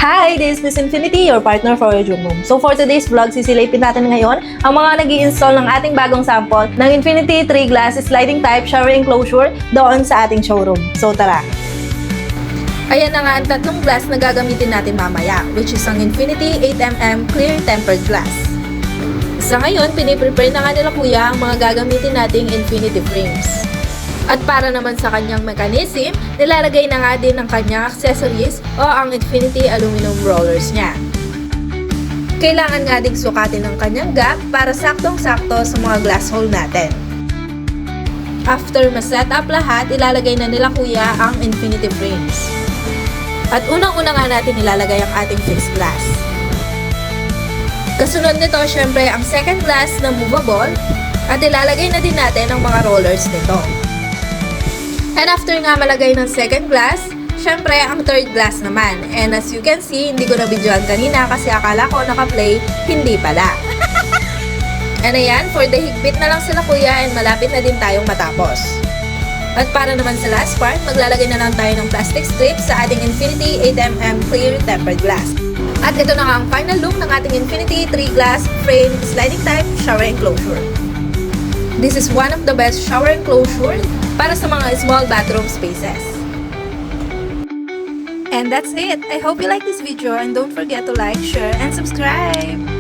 Hi, this is Miss Infinity, your partner for your Zoom room. So for today's vlog, sisilipin natin ngayon ang mga nag-i-install ng ating bagong sample ng Infinity 3 Glass Sliding Type Shower Enclosure doon sa ating showroom. So tara! Ayan na nga ang tatlong glass na gagamitin natin mamaya, which is ang Infinity 8mm Clear Tempered Glass. Sa ngayon, piniprepare na nga nila kuya ang mga gagamitin nating Infinity frames. At para naman sa kanyang mechanism, nilalagay na nga din ng kanyang accessories o ang Infinity aluminum rollers niya. Kailangan nga ding sukatin ng kanyang gap para saktong-sakto sa mga glass hole natin. After ma-set up lahat, ilalagay na nila kuya ang Infinity frames. At unang-una nga natin ilalagay ang ating fixed glass. Kasunod nito, syempre ang second glass na movable at ilalagay na din natin ang mga rollers nito. And after nga malagay ng second glass, syempre ang third glass naman. And as you can see, hindi ko na-videoan kanina kasi akala ko naka-play, hindi pala. And ayan, for the higpit na lang sila kuya and malapit na din tayong matapos. At para naman sa last part, maglalagay na lang tayo ng plastic strips sa ating Infinity 8mm Clear Tempered Glass. At ito na nga ang final look ng ating Infinity 3 Glass Frame Sliding Type Shower Enclosure. This is one of the best shower enclosure para sa mga small bathroom spaces. And that's it! I hope you like this video and don't forget to like, share, and subscribe!